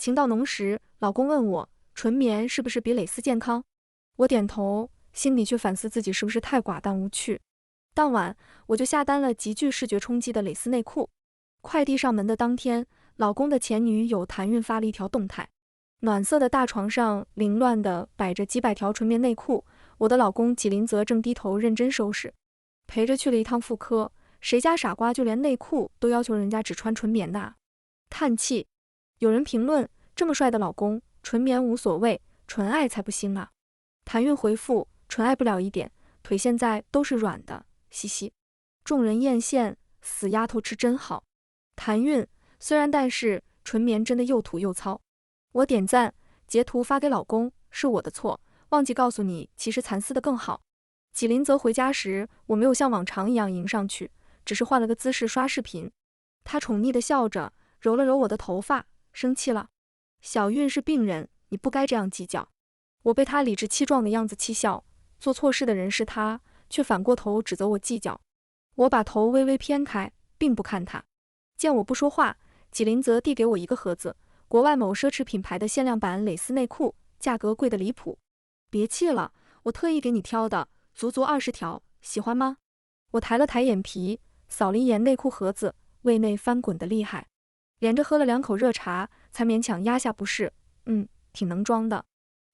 情到浓时，老公问我纯棉是不是比蕾丝健康？我点头，心里却反思自己是不是太寡淡无趣。当晚，我就下单了极具视觉冲击的蕾丝内裤。快递上门的当天，老公的前女友谭韵发了一条动态。暖色的大床上凌乱地摆着几百条纯棉内裤，我的老公纪林则正低头认真收拾。陪着去了一趟妇科，谁家傻瓜就连内裤都要求人家只穿纯棉的啊？叹气。有人评论，这么帅的老公，纯棉无所谓，纯爱才不兴啊。谭韵回复，纯爱不了一点，腿现在都是软的，嘻嘻。众人艳羡，死丫头吃真好。谭韵，虽然但是纯棉真的又土又糙。我点赞，截图发给老公，是我的错，忘记告诉你，其实蚕丝的更好。纪林则回家时，我没有像往常一样迎上去，只是换了个姿势刷视频。他宠溺地笑着，揉了揉我的头发，生气了。小韵是病人，你不该这样计较。我被他理直气壮的样子气笑，做错事的人是他，却反过头指责我计较。我把头微微偏开，并不看他。见我不说话，纪林则递给我一个盒子，国外某奢侈品牌的限量版蕾丝内裤，价格贵得离谱。别气了，我特意给你挑的，足足20条，喜欢吗？我抬了抬眼皮，扫了一眼内裤盒子，胃内翻滚得厉害，连着喝了2口热茶，才勉强压下不适。挺能装的。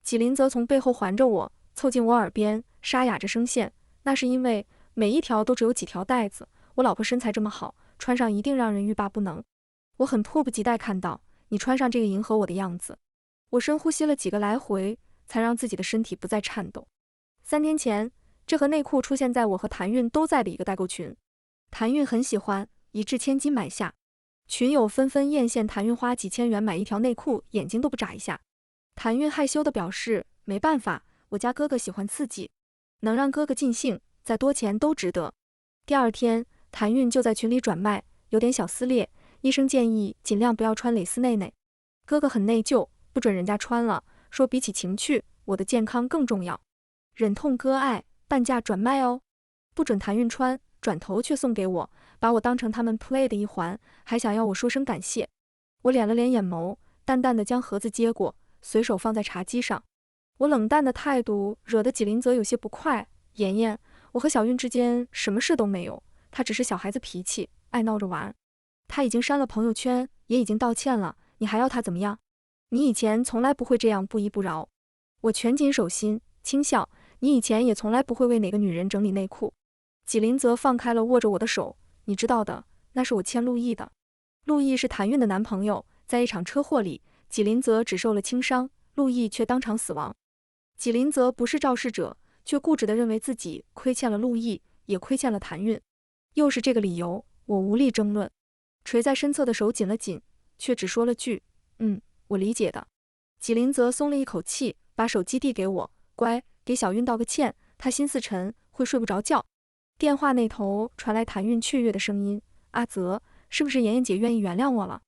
纪林则从背后环着我，凑近我耳边，沙哑着声线，那是因为每一条都只有几条带子，我老婆身材这么好，穿上一定让人欲罢不能。我很迫不及待看到你穿上这个迎合我的样子。我深呼吸了几个来回，才让自己的身体不再颤抖。3天前，这盒内裤出现在我和谭韵都在的一个代购群，谭韵很喜欢，一掷千金买下。群友纷纷艳羡谭韵花几千元买一条内裤，眼睛都不眨一下。谭韵害羞地表示，没办法，我家哥哥喜欢刺激，能让哥哥尽兴，再多钱都值得。第2天，谭韵就在群里转卖，有点小撕裂，医生建议尽量不要穿蕾丝内内。哥哥很内疚，不准人家穿了，说比起情趣，我的健康更重要。忍痛割爱，半价转卖哦，不准谭韵穿，转头却送给我，把我当成他们 play 的一环，还想要我说声感谢。我敛了敛眼眸，淡淡的将盒子接过，随手放在茶几上。我冷淡的态度惹得纪林则有些不快。妍妍，我和小韵之间什么事都没有，她只是小孩子脾气，爱闹着玩。她已经删了朋友圈，也已经道歉了，你还要她怎么样？你以前从来不会这样不依不饶。我拳紧手心，轻笑，你以前也从来不会为哪个女人整理内裤。纪林则放开了握着我的手，你知道的，那是我欠陆毅的。陆毅是谭韵的男朋友，在一场车祸里，纪林则只受了轻伤，陆毅却当场死亡。纪林则不是肇事者，却固执地认为自己亏欠了陆毅，也亏欠了谭韵。又是这个理由，我无力争论。垂在身侧的手紧了紧，却只说了句我理解的。纪林则松了一口气，把手机递给我，乖，给小韵道个歉，她心思沉，会睡不着觉。电话那头传来谭韵雀跃的声音，阿泽，是不是妍妍姐愿意原谅我了？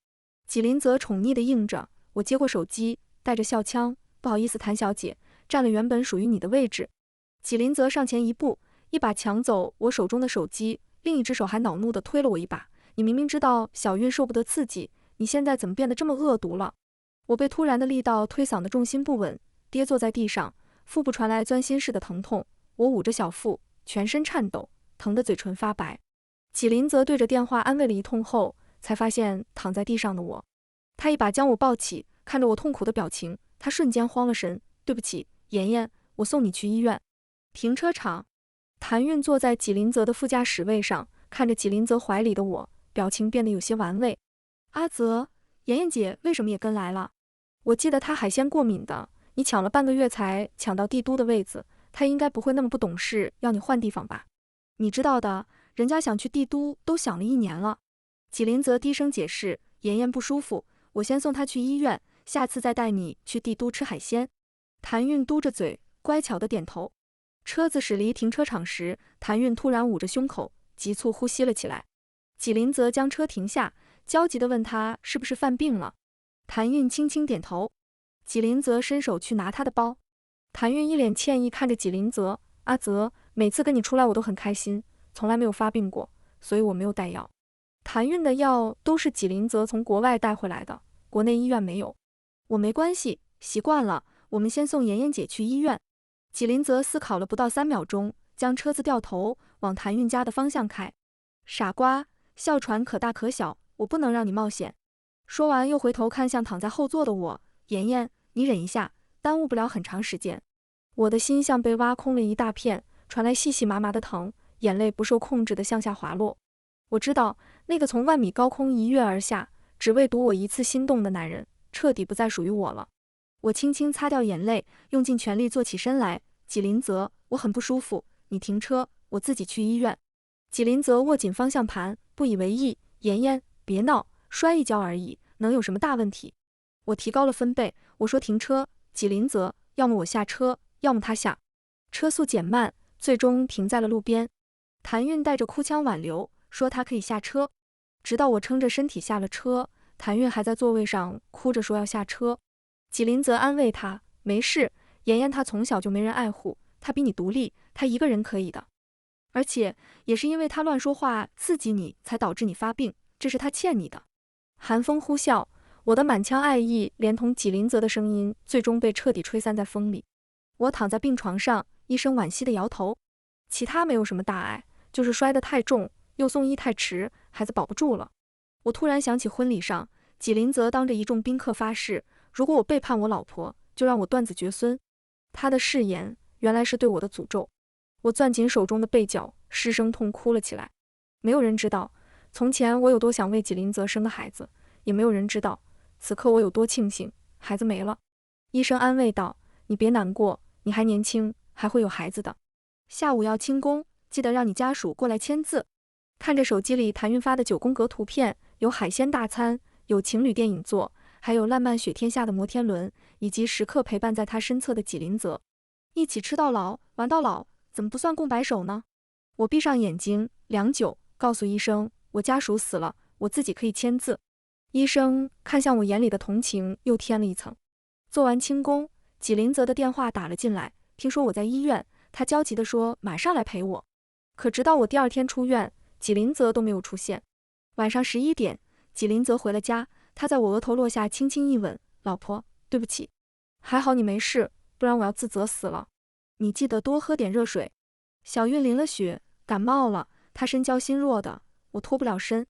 纪林则宠溺地应着。我接过手机，带着笑腔，不好意思谭小姐，占了原本属于你的位置。纪林则上前一步，一把抢走我手中的手机，另一只手还恼怒地推了我一把，你明明知道小韵受不得刺激，你现在怎么变得这么恶毒了？我被突然的力道推搡的重心不稳，跌坐在地上，腹部传来钻心似的疼痛，我捂着小腹，全身颤抖，疼得嘴唇发白。纪林则对着电话安慰了一通后，才发现躺在地上的我。他一把将我抱起，看着我痛苦的表情，他瞬间慌了神，对不起，妍妍，我送你去医院。停车场，谭韵坐在纪林则的副驾驶位上，看着纪林则怀里的我，表情变得有些玩味。阿泽，妍妍姐为什么也跟来了？我记得她海鲜过敏的，你抢了半个月才抢到帝都的位子，她应该不会那么不懂事，要你换地方吧？你知道的，人家想去帝都都想了1年了。纪林则低声解释，妍妍不舒服，我先送她去医院，下次再带你去帝都吃海鲜。谭韵嘟着嘴，乖巧的点头。车子驶离停车场时，谭韵突然捂着胸口，急促呼吸了起来。纪林则将车停下，焦急地问她是不是犯病了。谭韵轻轻点头。纪林则伸手去拿她的包。谭韵一脸歉意看着纪林则，阿泽，每次跟你出来我都很开心，从来没有发病过，所以我没有带药。谭韵的药都是纪林则从国外带回来的，国内医院没有。我没关系，习惯了，我们先送妍妍姐去医院。纪林泽思考了不到3秒钟，将车子掉头往谭韵家的方向开。傻瓜，哮喘可大可小，我不能让你冒险。说完又回头看向躺在后座的我，妍妍，你忍一下，耽误不了很长时间。我的心像被挖空了一大片，传来细细麻麻的疼，眼泪不受控制地向下滑落。我知道，那个从万米高空一跃而下，只为赌我一次心动的男人，彻底不再属于我了。我轻轻擦掉眼泪，用尽全力坐起身来。纪林泽，我很不舒服，你停车，我自己去医院。纪林泽握紧方向盘，不以为意。妍妍，别闹，摔一跤而已，能有什么大问题？我提高了分贝，我说停车。纪林泽，要么我下车，要么他下。车速减慢，最终停在了路边。谭韵带着哭腔挽留，说她可以下车。直到我撑着身体下了车，谭韵还在座位上哭着说要下车。纪林泽安慰她，没事，妍妍她从小就没人爱护，她比你独立，她一个人可以的。而且也是因为她乱说话刺激你，才导致你发病，这是她欠你的。寒风呼啸，我的满腔爱意连同纪林泽的声音，最终被彻底吹散在风里。我躺在病床上，医生惋惜地摇头，其他没有什么大碍，就是摔得太重，又送医太迟，孩子保不住了。我突然想起婚礼上，纪林泽当着一众宾客发誓，如果我背叛我老婆，就让我断子绝孙。他的誓言原来是对我的诅咒。我攥紧手中的被角，失声痛哭了起来。没有人知道，从前我有多想为纪林泽生个孩子，也没有人知道，此刻我有多庆幸孩子没了。医生安慰道，你别难过，你还年轻，还会有孩子的。下午要清宫，记得让你家属过来签字。看着手机里谭韵发的9宫格图片，有海鲜大餐，有情侣电影座，还有烂漫雪天下的摩天轮，以及时刻陪伴在他身侧的纪林泽。一起吃到老，玩到老，怎么不算共白首呢？我闭上眼睛，良久，告诉医生，我家属死了，我自己可以签字。医生看向我眼里的同情又添了一层。做完清宫，纪林泽的电话打了进来，听说我在医院，他焦急地说马上来陪我。可直到我第2天出院，纪林泽都没有出现。晚上11点，纪林泽回了家，他在我额头落下轻轻一吻，老婆，对不起，还好你没事，不然我要自责死了。你记得多喝点热水。小韵淋了雪，感冒了，她身娇心弱的，我脱不了身。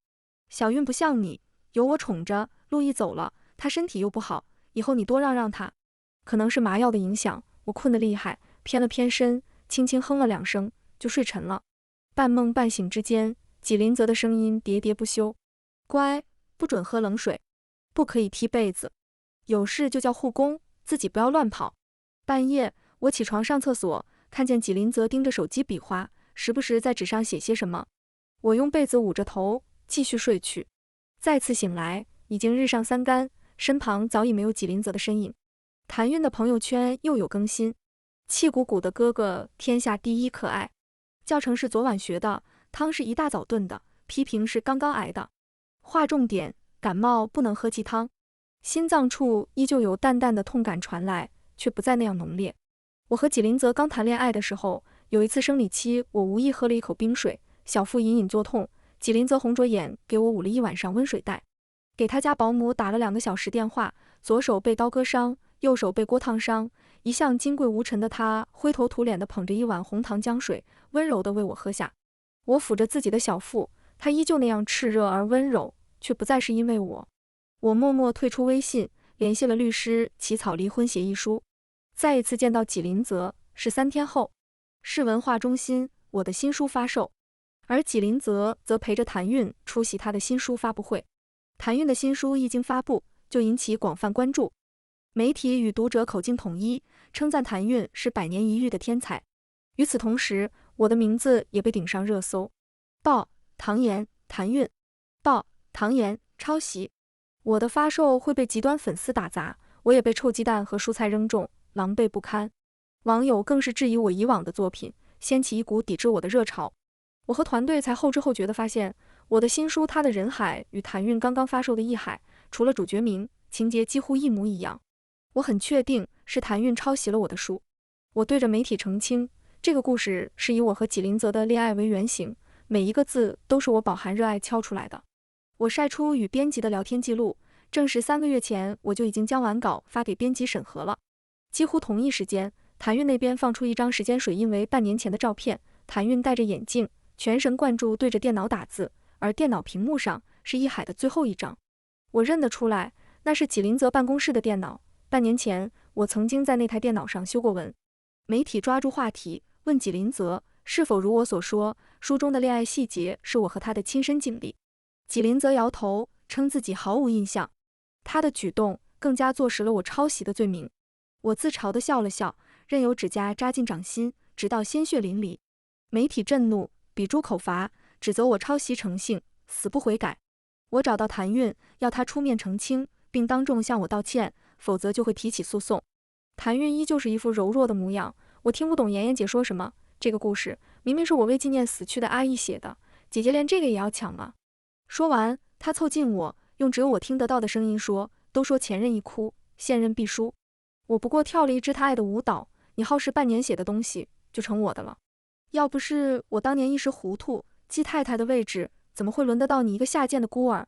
小韵不像你，有我宠着，陆毅走了，她身体又不好，以后你多让让她。可能是麻药的影响，我困得厉害，偏了偏身，轻轻哼了2声，就睡沉了。半梦半醒之间，纪林泽的声音喋喋不休，乖，不准喝冷水，不可以踢被子，有事就叫护工，自己不要乱跑。半夜我起床上厕所，看见纪林泽盯着手机比划，时不时在纸上写些什么。我用被子捂着头，继续睡去。再次醒来，已经日上3竿，身旁早已没有纪林泽的身影。谭韵的朋友圈又有更新，气鼓鼓的哥哥天下第一可爱，教程是昨晚学的，汤是一大早炖的，批评是刚刚挨的。划重点，感冒不能喝鸡汤。心脏处依旧有淡淡的痛感传来，却不再那样浓烈。我和纪林泽刚谈恋爱的时候，有一次生理期，我无意喝了一口冰水，小腹隐隐作痛，纪林泽红着眼给我捂了一晚上温水袋。给他家保姆打了2个小时电话，左手被刀割伤，右手被锅烫伤，一向金贵无尘的他灰头土脸地捧着一碗红糖姜水，温柔地为我喝下。我抚着自己的小腹，他依旧那样炽热而温柔，却不再是因为我。我默默退出微信，联系了律师，起草离婚协议书。再一次见到纪林泽是3天后，市文化中心，我的新书发售，而纪林泽则陪着谭韵出席他的新书发布会。谭韵的新书一经发布，就引起广泛关注，媒体与读者口径统一，称赞谭韵是100年一遇的天才。与此同时，我的名字也被顶上热搜。报：唐妍、谭韵。报：唐妍抄袭。我的发售会被极端粉丝打砸，我也被臭鸡蛋和蔬菜扔中，狼狈不堪。网友更是质疑我以往的作品，掀起一股抵制我的热潮。我和团队才后知后觉地发现，我的新书《他的人海》与谭韵刚刚发售的《艺海》，除了主角名，情节几乎一模一样。我很确定是谭韵抄袭了我的书。我对着媒体澄清，这个故事是以我和纪林泽的恋爱为原型，每一个字都是我饱含热爱敲出来的。我晒出与编辑的聊天记录，证实3个月前我就已经将完稿发给编辑审核了。几乎同一时间，谭韵那边放出一张时间水印为半年前的照片，谭韵戴着眼镜，全神贯注对着电脑打字，而电脑屏幕上是一海的最后一张。我认得出来，那是纪林泽办公室的电脑。半年前，我曾经在那台电脑上修过文。媒体抓住话题，问纪林泽是否如我所说，书中的恋爱细节是我和他的亲身经历。纪林泽摇头，称自己毫无印象。他的举动更加坐实了我抄袭的罪名。我自嘲地笑了笑，任由指甲扎进掌心，直到鲜血淋漓。媒体震怒，比诸口罚，指责我抄袭成性，死不悔改。我找到谭韵，要他出面澄清，并当众向我道歉，否则就会提起诉讼。谭韵依旧是一副柔弱的模样，我听不懂妍妍姐说什么。这个故事明明是我为纪念死去的阿姨写的，姐姐连这个也要抢吗？说完，她凑近我，用只有我听得到的声音说：“都说前任一哭，现任必输。我不过跳了一支他爱的舞蹈，你耗时半年写的东西就成我的了。要不是我当年一时糊涂，季太太的位置怎么会轮得到你一个下贱的孤儿？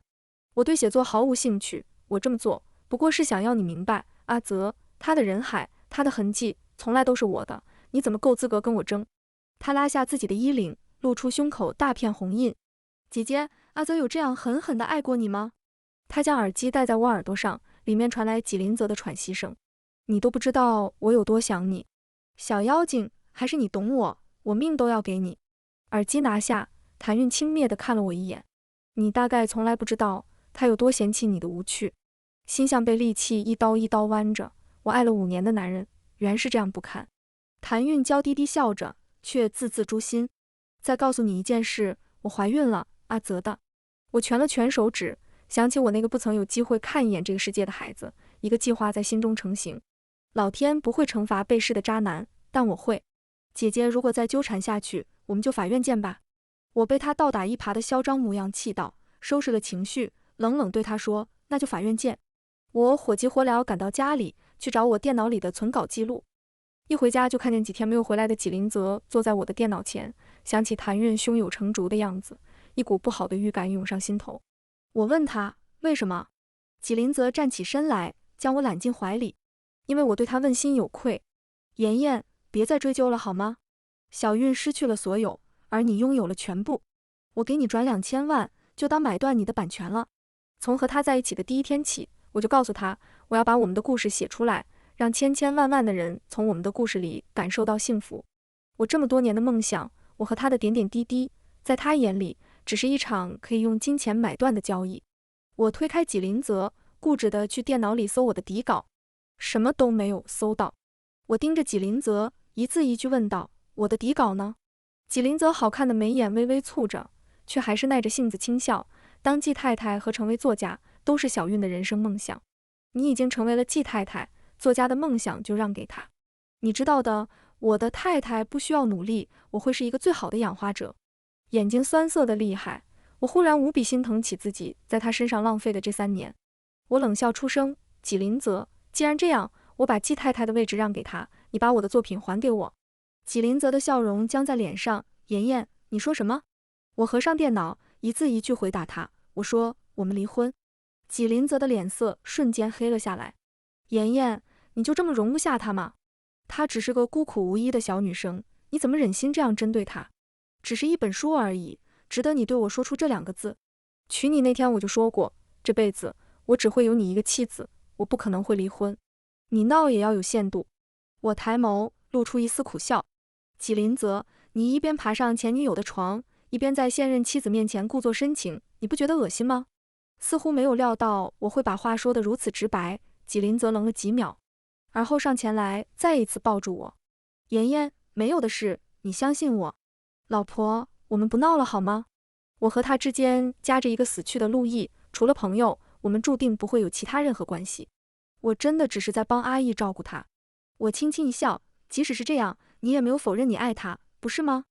我对写作毫无兴趣，我这么做不过是想要你明白，阿泽，他的人海，他的痕迹，从来都是我的，你怎么够资格跟我争？”他拉下自己的衣领，露出胸口大片红印。姐姐，阿泽有这样狠狠地爱过你吗？他将耳机戴在我耳朵上，里面传来纪林泽的喘息声。你都不知道我有多想你，小妖精，还是你懂我，我命都要给你。耳机拿下，谭韵轻蔑地看了我一眼。你大概从来不知道他有多嫌弃你的无趣，心像被利器一刀一刀剜着。我爱了5年的男人，原是这样不堪。谭韵娇滴滴笑着，却字字诛心。再告诉你一件事，我怀孕了，阿泽的。我蜷了蜷手指，想起我那个不曾有机会看一眼这个世界的孩子，一个计划在心中成型。老天不会惩罚背誓的渣男，但我会。姐姐如果再纠缠下去，我们就法院见吧。我被他倒打一耙的嚣张模样气到，收拾了情绪，冷冷对他说：“那就法院见。”我火急火燎赶到家里，去找我电脑里的存稿记录。一回家就看见几天没有回来的纪林泽坐在我的电脑前，想起谭韵胸有成竹的样子，一股不好的预感涌上心头。我问他为什么，纪林泽站起身来，将我揽进怀里。因为我对他问心有愧。妍妍，别再追究了好吗？小韵失去了所有，而你拥有了全部。我给你转2000万，就当买断你的版权了。从和他在一起的第一天起，我就告诉他，我要把我们的故事写出来，让千千万万的人从我们的故事里感受到幸福。我这么多年的梦想，我和他的点点滴滴，在他眼里只是一场可以用金钱买断的交易。我推开纪林泽，固执地去电脑里搜我的底稿，什么都没有搜到。我盯着纪林泽，一字一句问道：“我的底稿呢？”纪林泽好看的眉眼微微蹙着，却还是耐着性子轻笑。当季太太和成为作家，都是小韵的人生梦想。你已经成为了季太太，作家的梦想就让给她。你知道的，我的太太不需要努力，我会是一个最好的养花者。眼睛酸涩的厉害，我忽然无比心疼起自己在她身上浪费的这3年。我冷笑出声：“纪林泽，既然这样，我把季太太的位置让给她，你把我的作品还给我。”纪林泽的笑容僵在脸上。妍妍，你说什么？我合上电脑，一字一句回答他。我说：“我们离婚。”纪林泽的脸色瞬间黑了下来。妍妍，你就这么容不下她吗？她只是个孤苦无依的小女生，你怎么忍心这样针对她？只是一本书而已，值得你对我说出这2个字？娶你那天我就说过，这辈子我只会有你一个妻子，我不可能会离婚。你闹也要有限度。我抬眸，露出一丝苦笑。纪林泽，你一边爬上前女友的床，一边在现任妻子面前故作深情，你不觉得恶心吗？似乎没有料到我会把话说得如此直白，纪林泽愣了几秒，而后上前来再一次抱住我。妍妍，没有的事，你相信我。老婆，我们不闹了好吗？我和他之间夹着一个死去的陆毅，除了朋友，我们注定不会有其他任何关系。我真的只是在帮阿义照顾他。我轻轻一笑，即使是这样，你也没有否认你爱他，不是吗？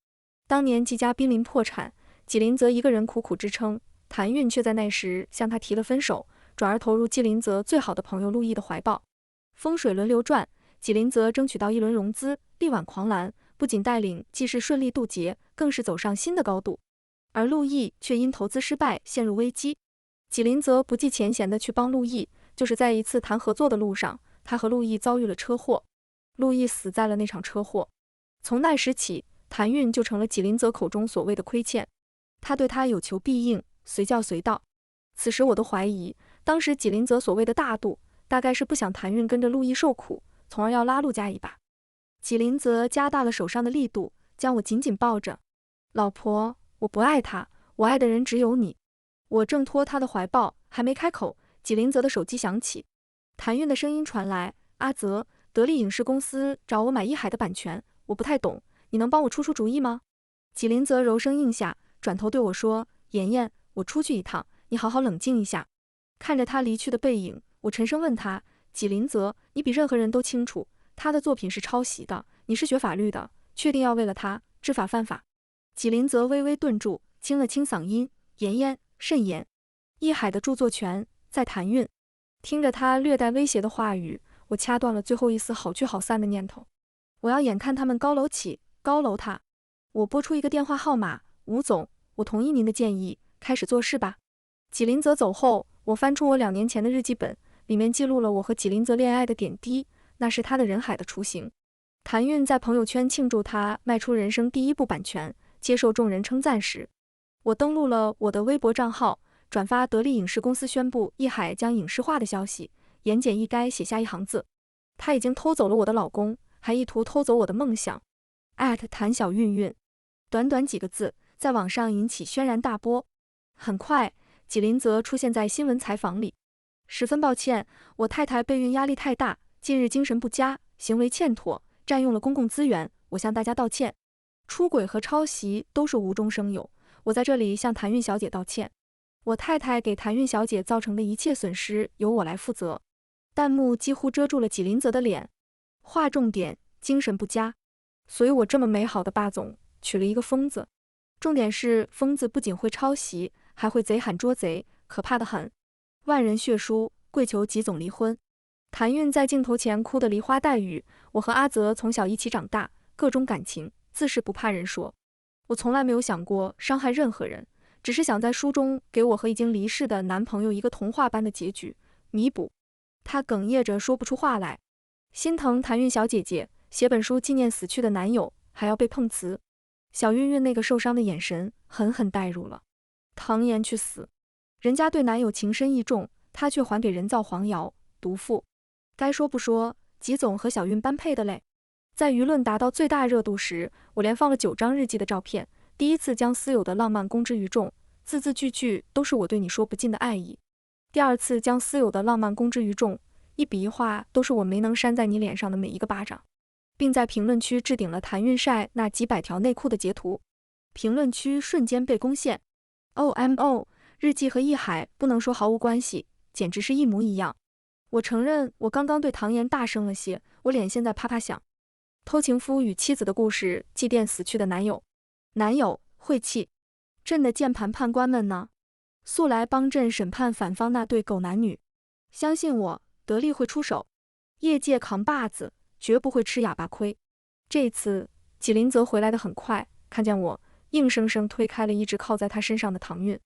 当年季家濒临破产，纪林泽一个人苦苦支撑，谭韵却在那时向他提了分手，转而投入纪林泽最好的朋友陆毅的怀抱。风水轮流转，纪林泽争取到一轮融资，力挽狂澜，不仅带领季氏顺利渡劫，更是走上新的高度。而陆毅却因投资失败陷入危机。纪林泽不计前嫌地去帮陆毅，就是在一次谈合作的路上，他和陆毅遭遇了车祸，陆毅死在了那场车祸。从那时起，谭韵就成了纪林泽口中所谓的亏欠，他对他有求必应，随叫随到。此时我都怀疑，当时纪林泽所谓的大度，大概是不想谭韵跟着陆毅受苦，从而要拉陆家一把。纪林泽加大了手上的力度，将我紧紧抱着。老婆，我不爱他，我爱的人只有你。我挣脱他的怀抱，还没开口，纪林泽的手机响起，谭韵的声音传来：阿泽，得力影视公司找我买一海的版权，我不太懂，你能帮我出出主意吗？纪林泽柔声应下，转头对我说：妍妍，我出去一趟，你好好冷静一下。看着他离去的背影，我沉声问他：纪林泽，你比任何人都清楚，他的作品是抄袭的，你是学法律的，确定要为了他知法犯法？纪林泽微微顿住，清了清嗓音：妍妍，慎言，一海的著作权在谭韵。听着他略带威胁的话语，我掐断了最后一丝好聚好散的念头。我要眼看他们高楼起，高楼塌。我拨出一个电话号码：吴总，我同意您的建议，开始做事吧。纪林泽走后，我翻出我2年前的日记本，里面记录了我和纪林泽恋爱的点滴，那是他的人海的雏形。谭韵在朋友圈庆祝他迈出人生第一部版权，接受众人称赞时，我登录了我的微博账号，转发得力影视公司宣布一海将影视化的消息，言简意赅写下一行字：他已经偷走了我的老公，还意图偷走我的梦想。谭小韵韵。短短几个字，在网上引起轩然大波。很快，纪林泽出现在新闻采访里。十分抱歉，我太太备孕压力太大，近日精神不佳，行为欠妥，占用了公共资源，我向大家道歉。出轨和抄袭都是无中生有，我在这里向谭韵小姐道歉。我太太给谭韵小姐造成的一切损失由我来负责。弹幕几乎遮住了纪林泽的脸。划重点：精神不佳。所以我这么美好的霸总娶了一个疯子。重点是疯子不仅会抄袭，还会贼喊捉贼，可怕得很。万人血书，跪求纪总离婚。谭韵在镜头前哭得梨花带雨。我和阿泽从小一起长大，各种感情自是不怕人说。我从来没有想过伤害任何人，只是想在书中给我和已经离世的男朋友一个童话般的结局，弥补。他哽咽着说不出话来，心疼谭韵小姐姐，写本书纪念死去的男友，还要被碰瓷。小韵韵那个受伤的眼神狠狠带入了。唐妍去死，人家对男友情深意重，她却还给人造黄谣，毒妇。该说不说，纪总和小韵般配的嘞。在舆论达到最大热度时，我连放了9张日记的照片，第一次将私有的浪漫公之于众，字字句句都是我对你说不尽的爱意。第二次将私有的浪漫公之于众，一笔一画都是我没能扇在你脸上的每一个巴掌，并在评论区置顶了谭韵晒那几百条内裤的截图。评论区瞬间被攻陷。OMO， 日记和一海不能说毫无关系，简直是一模一样。我承认我刚刚对唐妍大声了些，我脸现在啪啪响。偷情夫与妻子的故事，祭奠死去的男友。男友晦气，朕的键盘判官们呢？速来帮朕审判反方那对狗男女。相信我，得力会出手，业界扛把子，绝不会吃哑巴亏。这次纪林泽回来的很快，看见我，硬生生推开了一直靠在他身上的唐韵。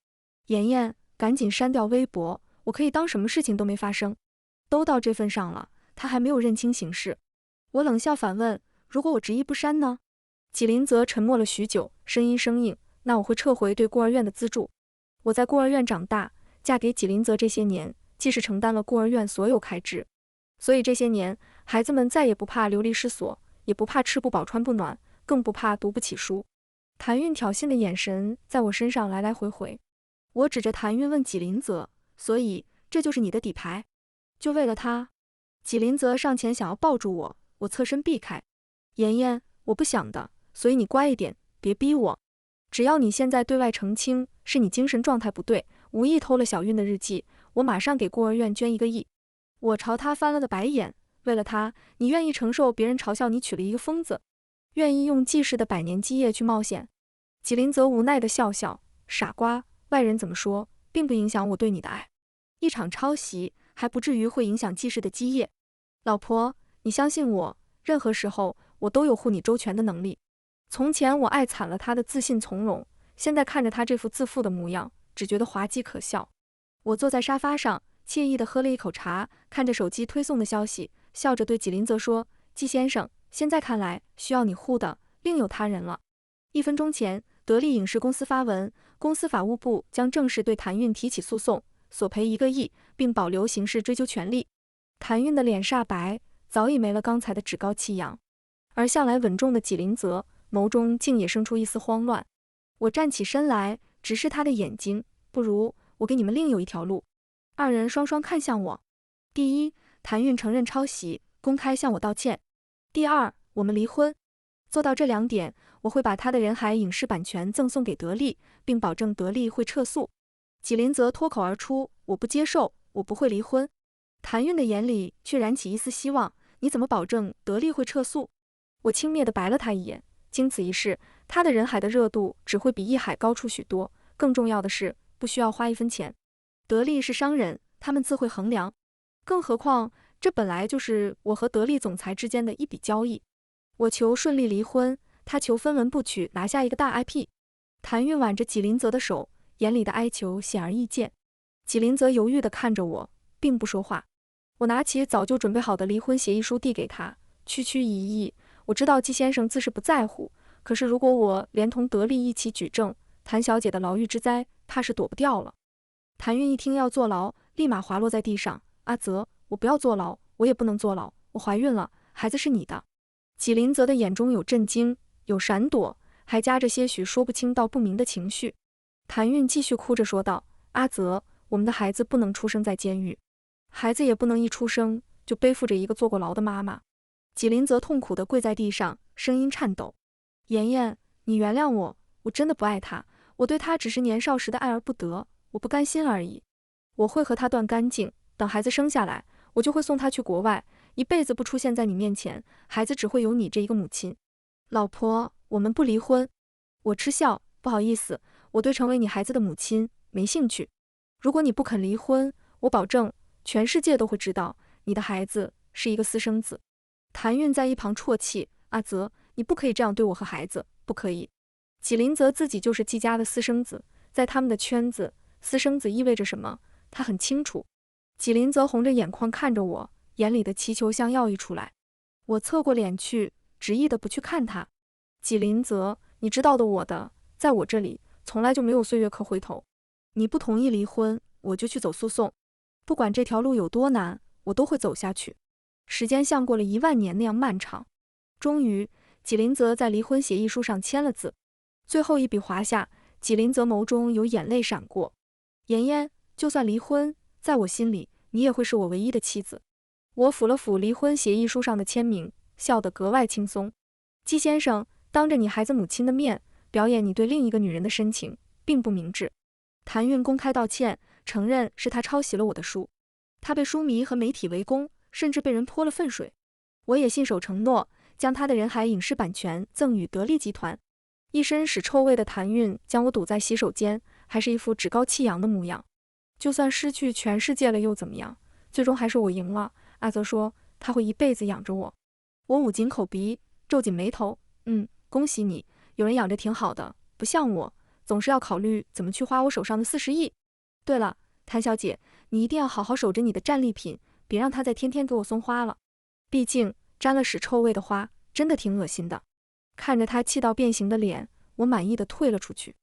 妍妍，赶紧删掉微博，我可以当什么事情都没发生。都到这份上了，他还没有认清形势。我冷笑反问：如果我执意不删呢？纪林泽沉默了许久，声音生硬：那我会撤回对孤儿院的资助。我在孤儿院长大，嫁给纪林泽这些年，既是承担了孤儿院所有开支，所以这些年孩子们再也不怕流离失所，也不怕吃不饱穿不暖，更不怕读不起书。谭韵挑衅的眼神在我身上来来回回。我指着谭韵问纪林泽：所以这就是你的底牌？就为了他？纪林泽上前想要抱住我，我侧身避开。妍妍，我不想的，所以你乖一点，别逼我。只要你现在对外澄清是你精神状态不对，无意偷了小韵的日记，我马上给孤儿院捐1个亿。我朝他翻了个白眼，为了他，你愿意承受别人嘲笑你娶了一个疯子，愿意用纪氏的100年基业去冒险？纪林泽无奈地笑笑：傻瓜，外人怎么说，并不影响我对你的爱。一场抄袭还不至于会影响纪氏的基业。老婆，你相信我，任何时候我都有护你周全的能力。从前我爱惨了他的自信从容，现在看着他这副自负的模样，只觉得滑稽可笑。我坐在沙发上，惬意地喝了一口茶，看着手机推送的消息，笑着对纪林泽说：“季先生，现在看来，需要你护的另有他人了。1分钟前，得力影视公司发文，公司法务部将正式对谭韵提起诉讼，索赔1个亿，并保留刑事追究权利。”谭韵的脸煞白，早已没了刚才的趾高气扬，而向来稳重的纪林泽眸中竟也生出一丝慌乱。我站起身来，直视他的眼睛，不如我给你们另有一条路。二人双双看向我。第一，谭韵承认抄袭，公开向我道歉。第二，我们离婚。做到这2点，我会把他的人海影视版权赠送给得力，并保证得力会撤诉。纪林泽脱口而出：“我不接受，我不会离婚。”谭韵的眼里却燃起一丝希望：“你怎么保证得力会撤诉？”我轻蔑地白了他一眼。经此一事，他的人海的热度只会比一海高出许多。更重要的是，不需要花1分钱。得力是商人，他们自会衡量。更何况，这本来就是我和得力总裁之间的一笔交易。我求顺利离婚，他求分文不取，拿下一个大 IP。谭韵挽着纪林泽的手，眼里的哀求显而易见。纪林泽犹豫地看着我，并不说话。我拿起早就准备好的离婚协议书递给他，区区1亿，我知道季先生自是不在乎，可是如果我连同得力一起举证，谭小姐的牢狱之灾怕是躲不掉了。谭韵一听要坐牢，立马滑落在地上：“阿泽，我不要坐牢，我也不能坐牢，我怀孕了，孩子是你的。”纪林泽的眼中有震惊，有闪躲，还夹着些许说不清道不明的情绪。谭韵继续哭着说道：“阿泽，我们的孩子不能出生在监狱，孩子也不能一出生就背负着一个坐过牢的妈妈。”纪林泽痛苦地跪在地上，声音颤抖：“妍妍，你原谅我，我真的不爱他，我对他只是年少时的爱而不得，我不甘心而已。我会和他断干净，等孩子生下来，我就会送他去国外，一辈子不出现在你面前，孩子只会有你这一个母亲。老婆，我们不离婚。”我嗤笑：“不好意思，我对成为你孩子的母亲没兴趣。如果你不肯离婚，我保证全世界都会知道你的孩子是一个私生子。”谭韵在一旁啜泣：“阿泽，你不可以这样对我和孩子，不可以。”纪林泽自己就是季家的私生子，在他们的圈子，私生子意味着什么，他很清楚。纪林泽红着眼眶看着我，眼里的祈求像要溢出来。我侧过脸去，执意的不去看他。纪林泽，你知道的，我的，在我这里从来就没有岁月可回头。你不同意离婚，我就去走诉讼，不管这条路有多难，我都会走下去。时间像过了10000年那样漫长。终于，纪林泽在离婚协议书上签了字。最后一笔划下，纪林泽眸中有眼泪闪过。妍妍，就算离婚，在我心里，你也会是我唯一的妻子。我抚了抚离婚协议书上的签名，笑得格外轻松。季先生，当着你孩子母亲的面，表演你对另一个女人的深情，并不明智。谭韵公开道歉，承认是他抄袭了我的书，他被书迷和媒体围攻，甚至被人泼了粪水。我也信守承诺，将他的人海影视版权赠与得力集团。一身屎臭味的谭韵将我堵在洗手间，还是一副趾高气扬的模样。就算失去全世界了又怎么样？最终还是我赢了。阿泽说他会一辈子养着我。我捂紧口鼻，皱紧眉头。恭喜你，有人养着挺好的，不像我，总是要考虑怎么去花我手上的40亿。对了，谭小姐，你一定要好好守着你的战利品，别让他再天天给我送花了。毕竟沾了屎臭味的花真的挺恶心的。看着他气到变形的脸，我满意的退了出去。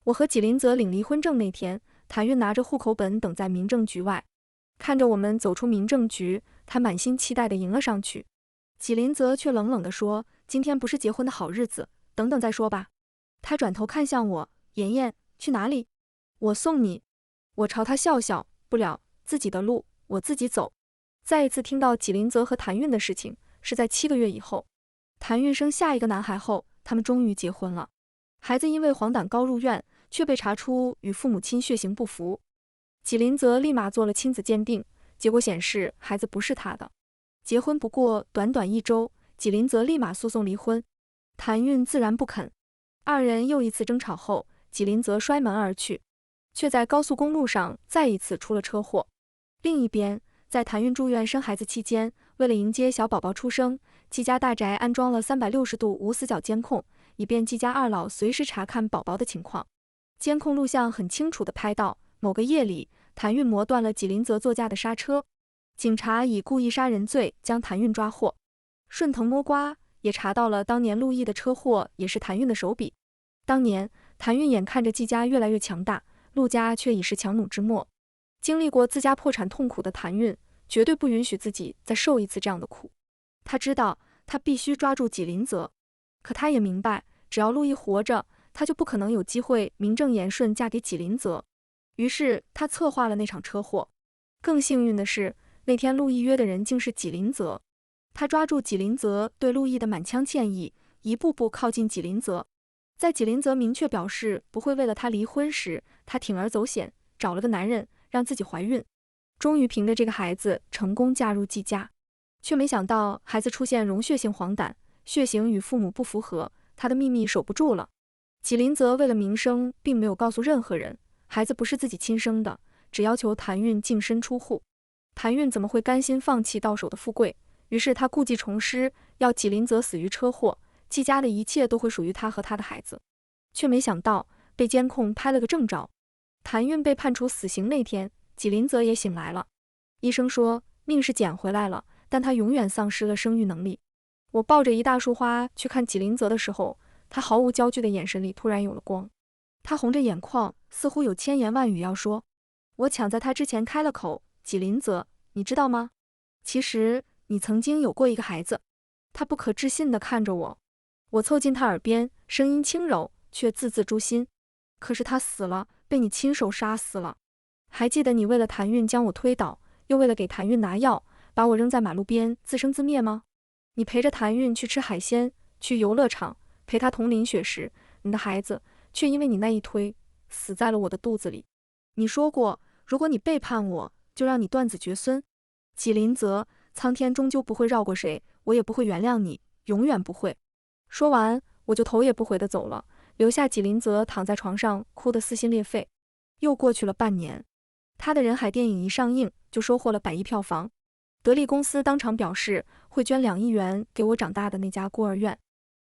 我和纪林泽领离婚证那天，谭韵拿着户口本等在民政局外，看着我们走出民政局，他满心期待的迎了上去。纪林泽却冷冷地说：“今天不是结婚的好日子，等等再说吧。”他转头看向我：“妍妍，去哪里？”“我送你。”我朝他笑笑：“不了，自己的路我自己走。”再一次听到纪林泽和谭韵的事情，是在7个月以后。谭韵生下一个男孩后，他们终于结婚了。孩子因为黄疸高入院，却被查出与父母亲血型不符。纪林泽立马做了亲子鉴定，结果显示孩子不是他的。结婚不过短短1周，纪林泽立马诉讼离婚，谭韵自然不肯。二人又一次争吵后，纪林泽摔门而去，却在高速公路上再一次出了车祸。另一边，在谭韵住院生孩子期间，为了迎接小宝宝出生，季家大宅安装了360度无死角监控，以便季家二老随时查看宝宝的情况。监控录像很清楚地拍到，某个夜里，谭运磨断了纪林泽座驾的刹车，警察以故意杀人罪将谭运抓获。顺藤摸瓜，也查到了当年陆毅的车祸也是谭运的手笔。当年谭运眼看着季家越来越强大，陆家却已是强弩之末。经历过自家破产痛苦的谭运，绝对不允许自己再受一次这样的苦。他知道他必须抓住纪林泽，可他也明白，只要陆毅活着，他就不可能有机会名正言顺嫁给纪林泽。于是他策划了那场车祸。更幸运的是，那天陆毅约的人竟是纪林泽。他抓住纪林泽对陆毅的满腔歉意，一步步靠近纪林泽。在纪林泽明确表示不会为了他离婚时，他铤而走险，找了个男人让自己怀孕，终于凭着这个孩子成功嫁入季家。却没想到孩子出现溶血性黄疸，血型与父母不符合，他的秘密守不住了。纪林泽为了名声，并没有告诉任何人孩子不是自己亲生的，只要求谭运净身出户。谭运怎么会甘心放弃到手的富贵？于是他故技重施，要纪林泽死于车祸，季家的一切都会属于他和他的孩子。却没想到被监控拍了个正着。谭运被判处死刑那天，纪林泽也醒来了。医生说命是捡回来了，但他永远丧失了生育能力。我抱着一大束花去看纪林泽的时候，他毫无焦距的眼神里突然有了光。他红着眼眶，似乎有千言万语要说。我抢在他之前开了口，纪林泽，你知道吗？其实你曾经有过一个孩子。他不可置信地看着我。我凑近他耳边，声音轻柔，却字字诛心。可是他死了，被你亲手杀死了。还记得你为了谭运将我推倒，又为了给谭运拿药，把我扔在马路边自生自灭吗？你陪着谭运去吃海鲜，去游乐场，陪他同淋雪时，你的孩子却因为你那一推，死在了我的肚子里。你说过，如果你背叛我，就让你断子绝孙。纪林泽，苍天终究不会绕过谁，我也不会原谅你，永远不会。说完，我就头也不回地走了，留下纪林泽躺在床上哭得撕心裂肺。又过去了半年，他的人海电影一上映就收获了100亿票房。得利公司当场表示会捐2亿元给我长大的那家孤儿院。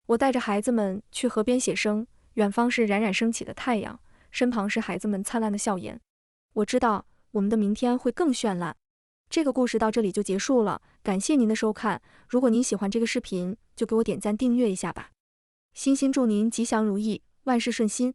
我带着孩子们去河边写生，远方是冉冉升起的太阳，身旁是孩子们灿烂的笑颜。我知道我们的明天会更绚烂。这个故事到这里就结束了，感谢您的收看。如果您喜欢这个视频，就给我点赞订阅一下吧。衷心祝您吉祥如意，万事顺心。